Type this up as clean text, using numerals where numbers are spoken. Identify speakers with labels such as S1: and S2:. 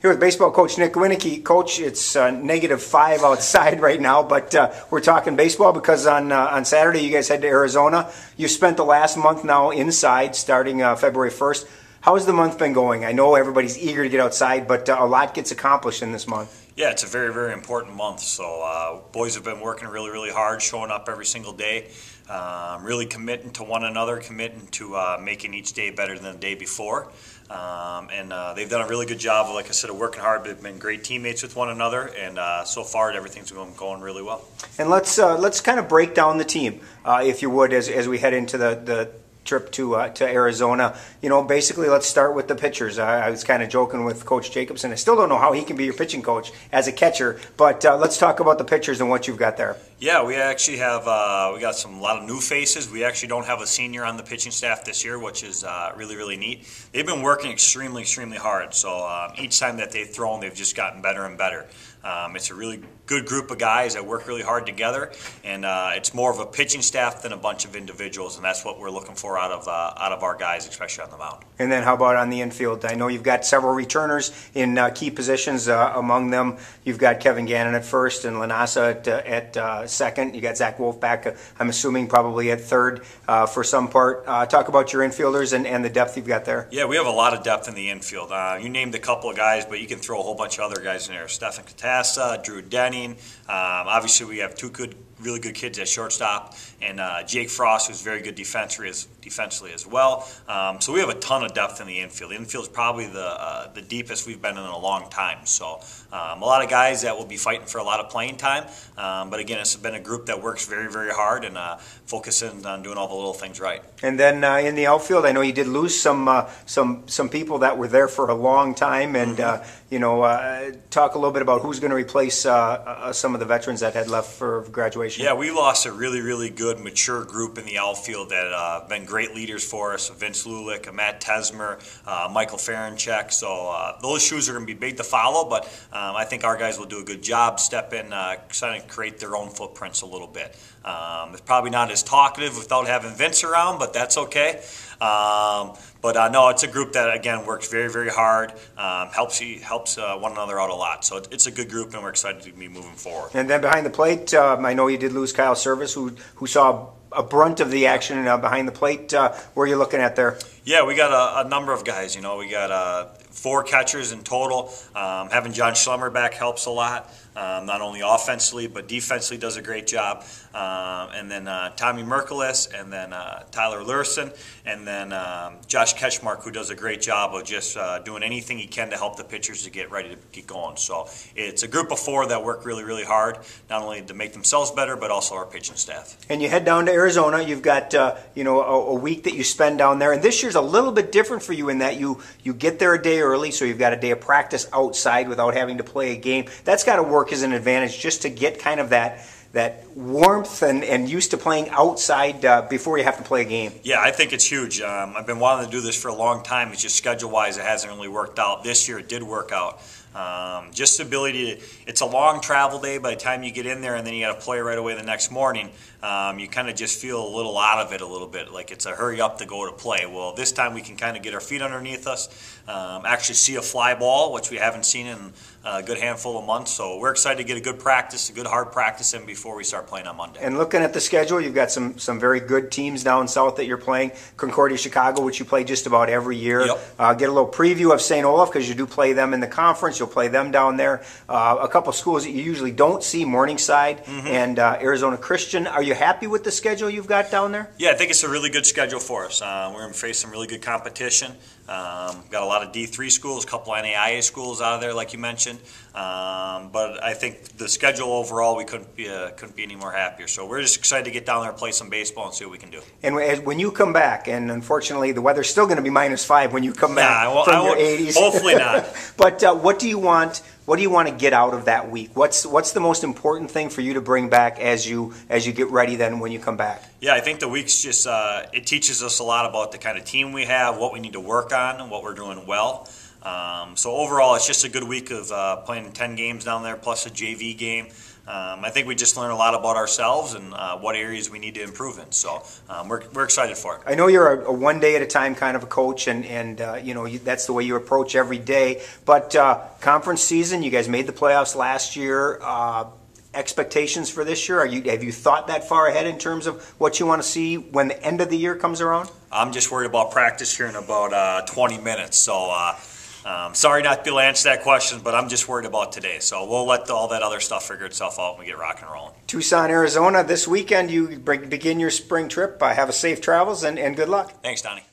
S1: Here with baseball coach Nick Winecke. Coach, it's -5 outside right now, but we're talking baseball because on Saturday you guys head to Arizona. You spent the last month now inside, starting February 1st. How's the month been going? I know everybody's eager to get outside, but a lot gets accomplished in this month.
S2: Yeah, it's a very, very important month. So boys have been working really, really hard, showing up every single day, really committing to one another, committing to making each day better than the day before. They've done a really good job, like I said, of working hard. They've been great teammates with one another, and so far everything's going really well. And
S1: let's kind of break down the team, if you would, as we head into the trip to Arizona. You know, basically, let's start with the pitchers. I was kind of joking with Coach Jacobson. I still don't know how he can be your pitching coach as a catcher, but let's talk about the pitchers and what you've got there.
S2: Yeah, we actually have we got a lot of new faces. We actually don't have a senior on the pitching staff this year, which is really, really neat. They've been working extremely, extremely hard. So each time that they've thrown, they've just gotten better and better. It's a really good group of guys that work really hard together, and it's more of a pitching staff than a bunch of individuals, and that's what we're looking for out of our guys, especially on the mound.
S1: And then how about on the infield? I know you've got several returners in key positions. Among them, you've got Kevin Gannon at first and Lanasa at second. You got Zach Wolf back, I'm assuming, probably at third for some part. Talk about your infielders and the depth you've got there.
S2: Yeah, we have a lot of depth in the infield. You named a couple of guys, but you can throw a whole bunch of other guys in there. Stefan Katassa, Drew Denning. Obviously, we have two really good kids at shortstop, and Jake Frost, who's very good defensively as well. So we have a ton of depth in the infield. The infield is probably the deepest we've been in a long time. So a lot of guys that will be fighting for a lot of playing time. But again, it's been a group that works very, very hard and focuses on doing all the little things right.
S1: And then in the outfield, I know you did lose some people that were there for a long time, and talk a little bit about who's going to replace some of the veterans that had left for graduation.
S2: Yeah, we lost a really, really good, mature group in the outfield that have been great leaders for us. Vince Lulick, Matt Tesmer, Michael Ferenchek. So those shoes are going to be big to follow, but I think our guys will do a good job, step in, kind of create their own footprints a little bit. It's probably not as talkative without having Vince around, but that's okay. No, it's a group that, again, works very, very hard, helps one another out a lot. So it's a good group, and we're excited to be moving forward.
S1: And then behind the plate, I know you did lose Kyle Service, who saw a brunt of the action behind the plate. Where are you looking at there?
S2: Yeah, we got a number of guys. We got 4 catchers in total. Having John Schlemmer back helps a lot. Not only offensively, but defensively does a great job. And then Tommy Merkelis, and then Tyler Lurson, and then Josh Ketchmark, who does a great job of just doing anything he can to help the pitchers to get ready to get going. So it's a group of 4 that work really, really hard, not only to make themselves better, but also our pitching staff.
S1: And you head down to Arizona. You've got a week that you spend down there, and this year's a little bit different for you in that you get there a day early, so you've got a day of practice outside without having to play a game. That's got to work as an advantage just to get kind of that warmth and used to playing outside before you have to play a game.
S2: Yeah, I think it's huge. I've been wanting to do this for a long time. It's just schedule-wise it hasn't really worked out. This year it did work out. Just the ability to, it's a long travel day by the time you get in there, and then you got to play right away the next morning. You kind of just feel a little out of it a little bit, like it's a hurry up to go to play. Well, this time we can kind of get our feet underneath us, actually see a fly ball, which we haven't seen in a good handful of months. So we're excited to get a good practice, a good hard practice in before we start playing on Monday.
S1: And looking at the schedule, you've got some very good teams down south that you're playing. Concordia, Chicago, which you play just about every year. Yep. Get a little preview of St. Olaf because you do play them in the conference. You'll play them down there. A couple schools that you usually don't see, Morningside and Arizona Christian. Are you happy with the schedule you've got down there?
S2: Yeah, I think it's a really good schedule for us. We're going to face some really good competition. Got a lot of D3 schools, a couple NAIA schools out of there, like you mentioned. But I think the schedule overall, we couldn't be any more happier. So we're just excited to get down there and play some baseball and see what we can do.
S1: And when you come back, and unfortunately the weather's still going to be -5 when you come back from your 80s.
S2: Hopefully not.
S1: But what do you want? What do you want to get out of that week? What's the most important thing for you to bring back as you get ready then when you come back?
S2: Yeah, I think the week's just it teaches us a lot about the kind of team we have, what we need to work on, and what we're doing well. So overall, it's just a good week of playing 10 games down there plus a JV game. I think we just learn a lot about ourselves and what areas we need to improve in. So we're excited for it.
S1: I know you're a one day at a time kind of a coach, and that's the way you approach every day. But conference season, you guys made the playoffs last year. Expectations for this year? Have you thought that far ahead in terms of what you want to see when the end of the year comes around?
S2: I'm just worried about practice here in about 20 minutes. So sorry not to be able to answer that question, but I'm just worried about today. So we'll let all that other stuff figure itself out when we get rock and rolling.
S1: Tucson, Arizona, this weekend you begin your spring trip. Have a safe travels and good luck.
S2: Thanks, Donnie.